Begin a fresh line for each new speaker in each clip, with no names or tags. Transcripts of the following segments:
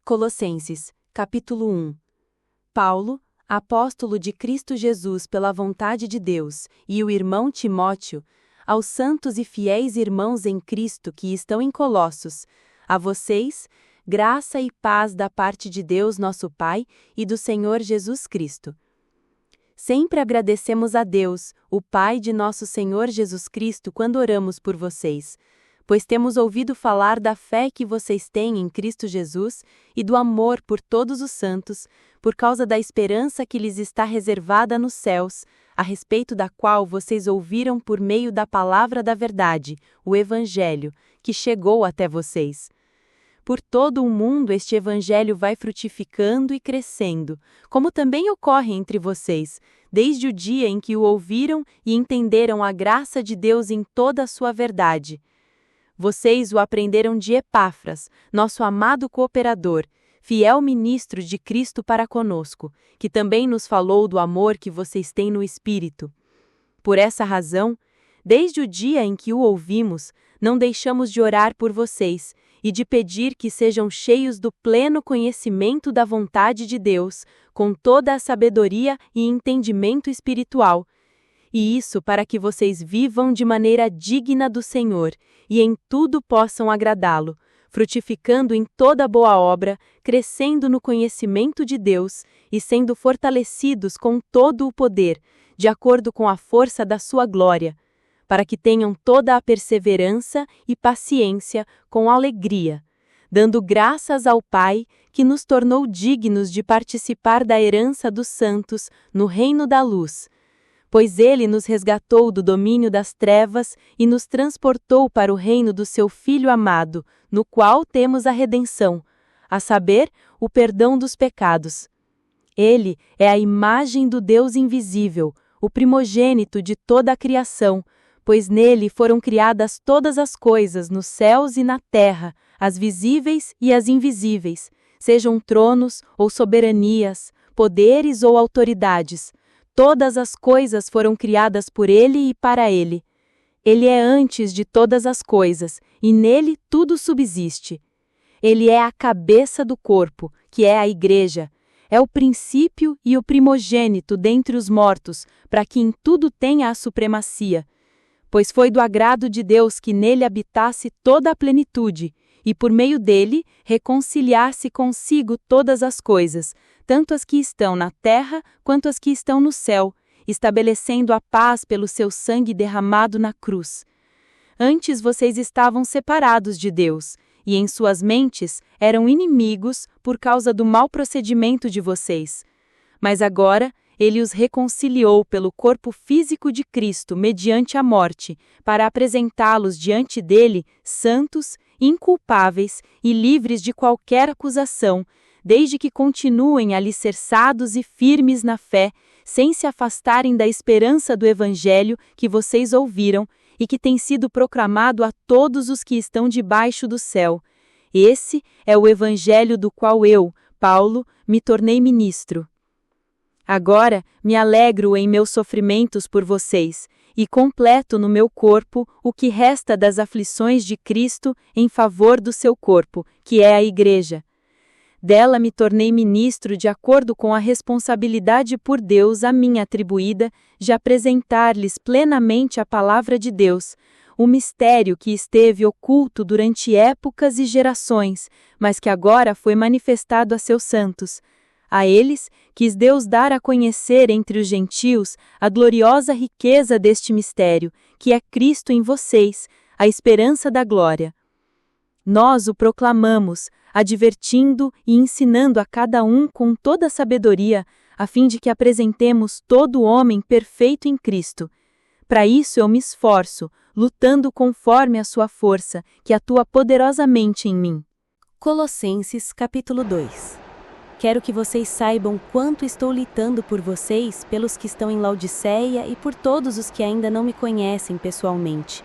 Colossenses, capítulo 1. Paulo, apóstolo de Cristo Jesus pela vontade de Deus, e o irmão Timóteo, aos santos e fiéis irmãos em Cristo que estão em Colossos, a vocês, graça e paz da parte de Deus nosso Pai e do Senhor Jesus Cristo. Sempre agradecemos a Deus, o Pai de nosso Senhor Jesus Cristo, quando oramos por vocês, pois temos ouvido falar da fé que vocês têm em Cristo Jesus e do amor por todos os santos, por causa da esperança que lhes está reservada nos céus, a respeito da qual vocês ouviram por meio da palavra da verdade, o Evangelho, que chegou até vocês. Por todo o mundo este Evangelho vai frutificando e crescendo, como também ocorre entre vocês, desde o dia em que o ouviram e entenderam a graça de Deus em toda a sua verdade. Vocês o aprenderam de Epáfras, nosso amado cooperador, fiel ministro de Cristo para conosco, que também nos falou do amor que vocês têm no Espírito. Por essa razão, desde o dia em que o ouvimos, não deixamos de orar por vocês e de pedir que sejam cheios do pleno conhecimento da vontade de Deus, com toda a sabedoria e entendimento espiritual, e isso para que vocês vivam de maneira digna do Senhor e em tudo possam agradá-lo, frutificando em toda boa obra, crescendo no conhecimento de Deus e sendo fortalecidos com todo o poder, de acordo com a força da sua glória, para que tenham toda a perseverança e paciência com alegria, dando graças ao Pai que nos tornou dignos de participar da herança dos santos no reino da luz. Pois ele nos resgatou do domínio das trevas e nos transportou para o reino do seu Filho amado, no qual temos a redenção, a saber, o perdão dos pecados. Ele é a imagem do Deus invisível, o primogênito de toda a criação, pois nele foram criadas todas as coisas nos céus e na terra, as visíveis e as invisíveis, sejam tronos ou soberanias, poderes ou autoridades. Todas as coisas foram criadas por ele e para ele. Ele é antes de todas as coisas, e nele tudo subsiste. Ele é a cabeça do corpo, que é a Igreja. É o princípio e o primogênito dentre os mortos, para que em tudo tenha a supremacia. Pois foi do agrado de Deus que nele habitasse toda a plenitude, e por meio dele reconciliasse consigo todas as coisas, tanto as que estão na terra quanto as que estão no céu, estabelecendo a paz pelo seu sangue derramado na cruz. Antes vocês estavam separados de Deus, e em suas mentes eram inimigos por causa do mau procedimento de vocês. Mas agora ele os reconciliou pelo corpo físico de Cristo mediante a morte, para apresentá-los diante dele santos, inculpáveis e livres de qualquer acusação, desde que continuem alicerçados e firmes na fé, sem se afastarem da esperança do Evangelho que vocês ouviram e que tem sido proclamado a todos os que estão debaixo do céu. Esse é o Evangelho do qual eu, Paulo, me tornei ministro. Agora me alegro em meus sofrimentos por vocês, e completo no meu corpo o que resta das aflições de Cristo em favor do seu corpo, que é a Igreja. Dela me tornei ministro de acordo com a responsabilidade por Deus a mim atribuída de apresentar-lhes plenamente a palavra de Deus, o mistério que esteve oculto durante épocas e gerações, mas que agora foi manifestado a seus santos. A eles quis Deus dar a conhecer entre os gentios a gloriosa riqueza deste mistério, que é Cristo em vocês, a esperança da glória. Nós o proclamamos, advertindo e ensinando a cada um com toda a sabedoria, a fim de que apresentemos todo homem perfeito em Cristo. Para isso eu me esforço, lutando conforme a sua força, que atua poderosamente em mim.
Colossenses, capítulo 2. Quero que vocês saibam quanto estou lutando por vocês, pelos que estão em Laodiceia e por todos os que ainda não me conhecem pessoalmente.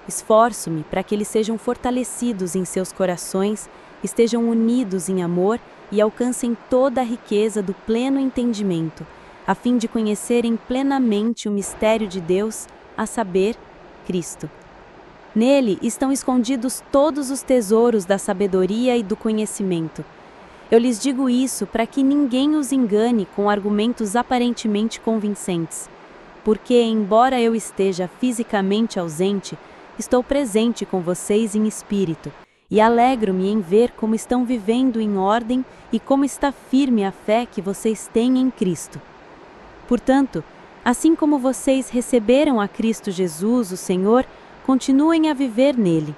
Esforço-me para que eles sejam fortalecidos em seus corações, estejam unidos em amor e alcancem toda a riqueza do pleno entendimento, a fim de conhecerem plenamente o mistério de Deus, a saber, Cristo. Nele estão escondidos todos os tesouros da sabedoria e do conhecimento. Eu lhes digo isso para que ninguém os engane com argumentos aparentemente convincentes. Porque, embora eu esteja fisicamente ausente, estou presente com vocês em espírito, e alegro-me em ver como estão vivendo em ordem e como está firme a fé que vocês têm em Cristo. Portanto, assim como vocês receberam a Cristo Jesus, o Senhor, continuem a viver nele.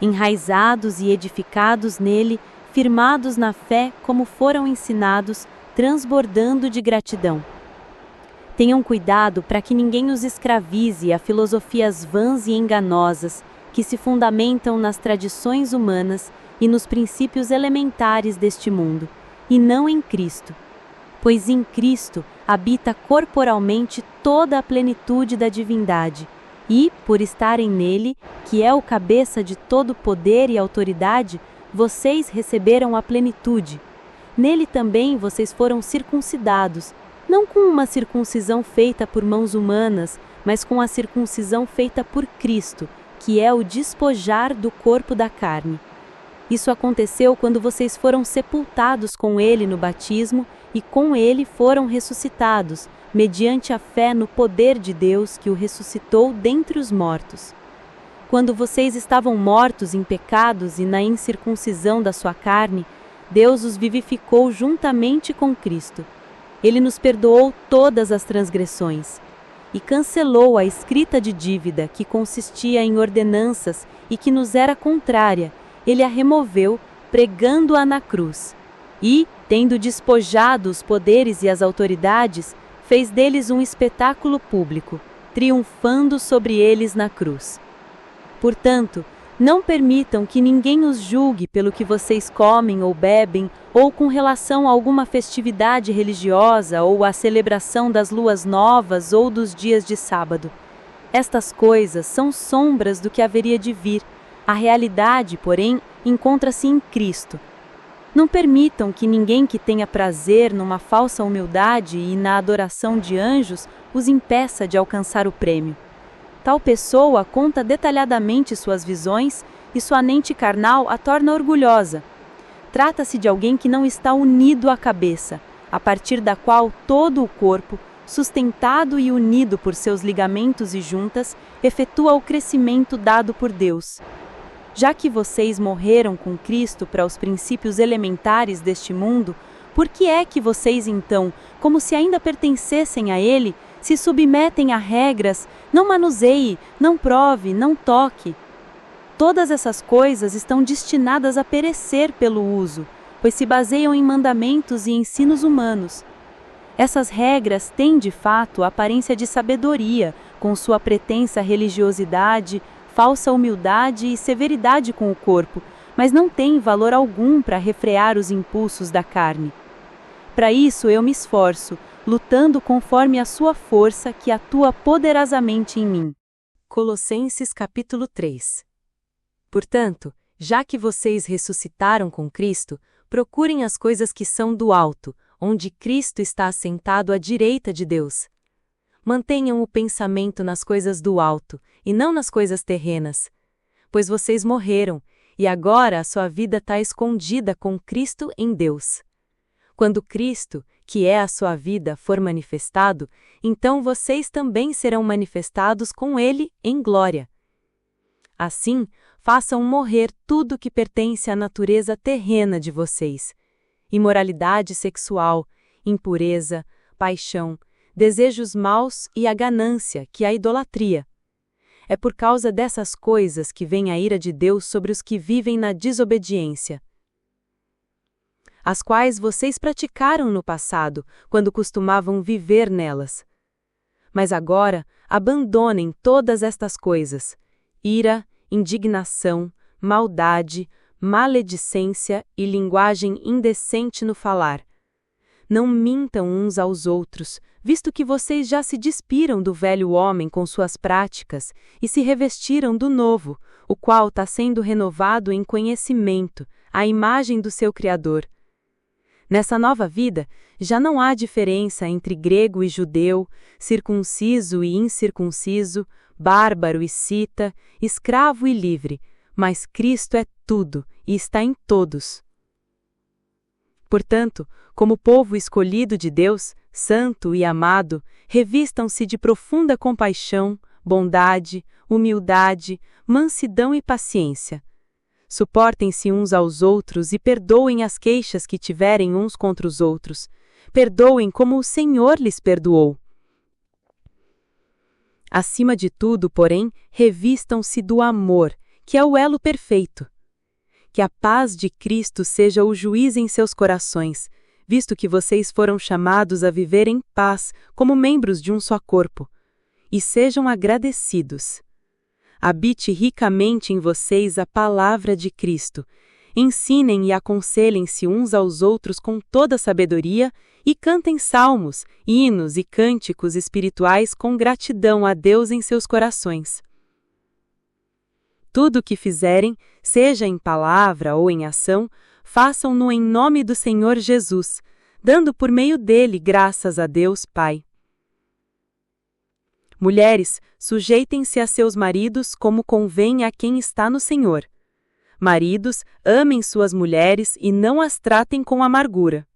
Enraizados e edificados nele, firmados na fé como foram ensinados, transbordando de gratidão. Tenham cuidado para que ninguém os escravize a filosofias vãs e enganosas que se fundamentam nas tradições humanas e nos princípios elementares deste mundo, e não em Cristo. Pois em Cristo habita corporalmente toda a plenitude da divindade, e, por estarem nele, que é o cabeça de todo poder e autoridade, vocês receberam a plenitude. Nele também vocês foram circuncidados, não com uma circuncisão feita por mãos humanas, mas com a circuncisão feita por Cristo, que é o despojar do corpo da carne. Isso aconteceu quando vocês foram sepultados com ele no batismo e com ele foram ressuscitados, mediante a fé no poder de Deus que o ressuscitou dentre os mortos. Quando vocês estavam mortos em pecados e na incircuncisão da sua carne, Deus os vivificou juntamente com Cristo. Ele nos perdoou todas as transgressões e cancelou a escrita de dívida que consistia em ordenanças e que nos era contrária. Ele a removeu, pregando-a na cruz. E, tendo despojado os poderes e as autoridades, fez deles um espetáculo público, triunfando sobre eles na cruz. Portanto, não permitam que ninguém os julgue pelo que vocês comem ou bebem, ou com relação a alguma festividade religiosa ou à celebração das luas novas ou dos dias de sábado. Estas coisas são sombras do que haveria de vir. A realidade, porém, encontra-se em Cristo. Não permitam que ninguém que tenha prazer numa falsa humildade e na adoração de anjos os impeça de alcançar o prêmio. Tal pessoa conta detalhadamente suas visões e sua mente carnal a torna orgulhosa. Trata-se de alguém que não está unido à cabeça, a partir da qual todo o corpo, sustentado e unido por seus ligamentos e juntas, efetua o crescimento dado por Deus. Já que vocês morreram com Cristo para os princípios elementares deste mundo, por que é que vocês então, como se ainda pertencessem a Ele, se submetem a regras, não manuseie, não prove, não toque? Todas essas coisas estão destinadas a perecer pelo uso, pois se baseiam em mandamentos e ensinos humanos. Essas regras têm, de fato, a aparência de sabedoria, com sua pretensa religiosidade, falsa humildade e severidade com o corpo, mas não têm valor algum para refrear os impulsos da carne. Para isso eu me esforço, lutando conforme a sua força que atua poderosamente em mim.
Colossenses capítulo 3. Portanto, já que vocês ressuscitaram com Cristo, procurem as coisas que são do alto, onde Cristo está assentado à direita de Deus. Mantenham o pensamento nas coisas do alto, e não nas coisas terrenas. Pois vocês morreram, e agora a sua vida está escondida com Cristo em Deus. Quando Cristo, que é a sua vida, for manifestado, então vocês também serão manifestados com Ele em glória. Assim, façam morrer tudo que pertence à natureza terrena de vocês: imoralidade sexual, impureza, paixão, desejos maus e a ganância, que é a idolatria. É por causa dessas coisas que vem a ira de Deus sobre os que vivem na desobediência, as quais vocês praticaram no passado, quando costumavam viver nelas. Mas agora, abandonem todas estas coisas: ira, indignação, maldade, maledicência e linguagem indecente no falar. Não mintam uns aos outros, visto que vocês já se despiram do velho homem com suas práticas e se revestiram do novo, o qual está sendo renovado em conhecimento, à imagem do seu Criador. Nessa nova vida, já não há diferença entre grego e judeu, circunciso e incircunciso, bárbaro e cita, escravo e livre, mas Cristo é tudo e está em todos. Portanto, como povo escolhido de Deus, santo e amado, revistam-se de profunda compaixão, bondade, humildade, mansidão e paciência. Suportem-se uns aos outros e perdoem as queixas que tiverem uns contra os outros. Perdoem como o Senhor lhes perdoou. Acima de tudo, porém, revistam-se do amor, que é o elo perfeito. Que a paz de Cristo seja o juiz em seus corações, visto que vocês foram chamados a viver em paz como membros de um só corpo. E sejam agradecidos. Habite ricamente em vocês a palavra de Cristo. Ensinem e aconselhem-se uns aos outros com toda sabedoria e cantem salmos, hinos e cânticos espirituais com gratidão a Deus em seus corações. Tudo o que fizerem, seja em palavra ou em ação, façam-no em nome do Senhor Jesus, dando por meio dele graças a Deus Pai. Mulheres, sujeitem-se a seus maridos como convém a quem está no Senhor. Maridos, amem suas mulheres e não as tratem com amargura.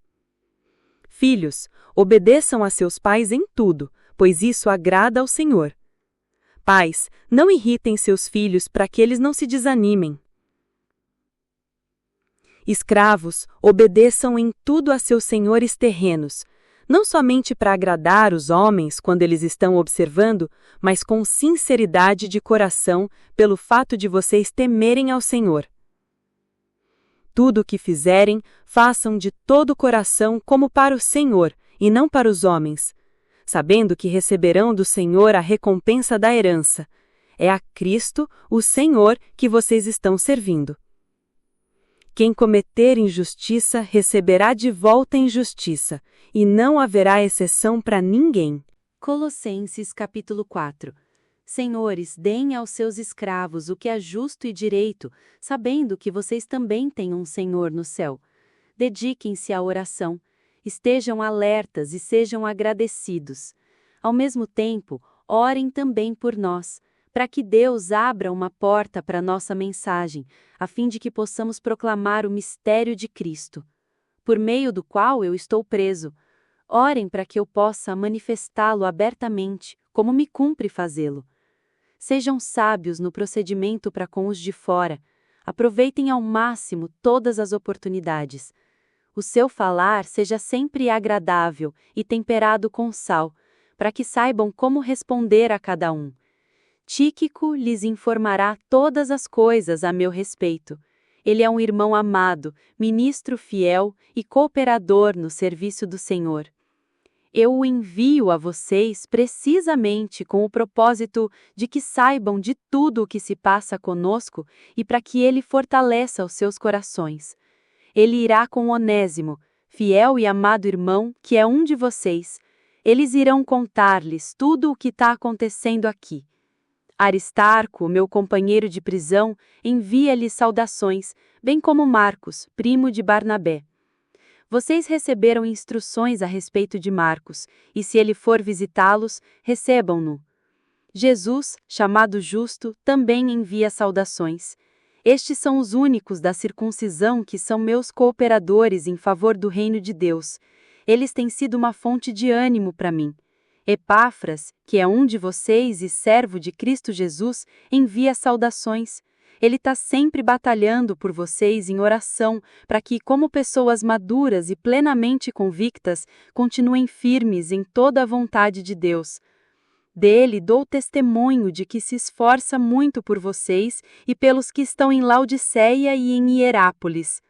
Filhos, obedeçam a seus pais em tudo, pois isso agrada ao Senhor. Pais, não irritem seus filhos para que eles não se desanimem. Escravos, obedeçam em tudo a seus senhores terrenos, não somente para agradar os homens quando eles estão observando, mas com sinceridade de coração, pelo fato de vocês temerem ao Senhor. Tudo o que fizerem, façam de todo o coração como para o Senhor, e não para os homens, sabendo que receberão do Senhor a recompensa da herança. É a Cristo, o Senhor, que vocês estão servindo. Quem cometer injustiça receberá de volta injustiça, e não haverá exceção para ninguém.
Colossenses capítulo 4. Senhores, deem aos seus escravos o que é justo e direito, sabendo que vocês também têm um Senhor no céu. Dediquem-se à oração, estejam alertas e sejam agradecidos. Ao mesmo tempo, orem também por nós, para que Deus abra uma porta para nossa mensagem, a fim de que possamos proclamar o mistério de Cristo, por meio do qual eu estou preso. Orem para que eu possa manifestá-lo abertamente, como me cumpre fazê-lo. Sejam sábios no procedimento para com os de fora. Aproveitem ao máximo todas as oportunidades. O seu falar seja sempre agradável e temperado com sal, para que saibam como responder a cada um. Tíquico lhes informará todas as coisas a meu respeito. Ele é um irmão amado, ministro fiel e cooperador no serviço do Senhor. Eu o envio a vocês precisamente com o propósito de que saibam de tudo o que se passa conosco e para que ele fortaleça os seus corações. Ele irá com Onésimo, fiel e amado irmão, que é um de vocês. Eles irão contar-lhes tudo o que está acontecendo aqui. Aristarco, meu companheiro de prisão, envia-lhes saudações, bem como Marcos, primo de Barnabé. Vocês receberam instruções a respeito de Marcos, e se ele for visitá-los, recebam-no. Jesus, chamado Justo, também envia saudações. Estes são os únicos da circuncisão que são meus cooperadores em favor do reino de Deus. Eles têm sido uma fonte de ânimo para mim. Epáfras, que é um de vocês e servo de Cristo Jesus, envia saudações. Ele está sempre batalhando por vocês em oração, para que, como pessoas maduras e plenamente convictas, continuem firmes em toda a vontade de Deus. Dele dou testemunho de que se esforça muito por vocês e pelos que estão em Laodiceia e em Hierápolis.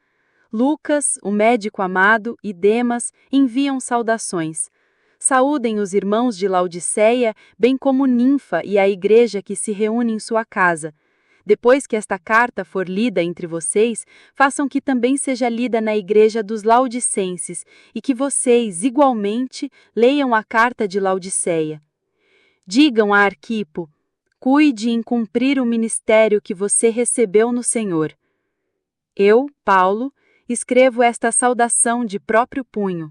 Lucas, o médico amado, e Demas enviam saudações. Saúdem os irmãos de Laodiceia, bem como Ninfa e a igreja que se reúne em sua casa. Depois que esta carta for lida entre vocês, façam que também seja lida na igreja dos laodicenses e que vocês, igualmente, leiam a carta de Laodiceia. Digam a Arquipo, cuide em cumprir o ministério que você recebeu no Senhor. Eu, Paulo, escrevo esta saudação de próprio punho.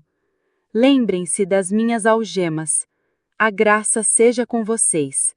Lembrem-se das minhas algemas. A graça seja com vocês.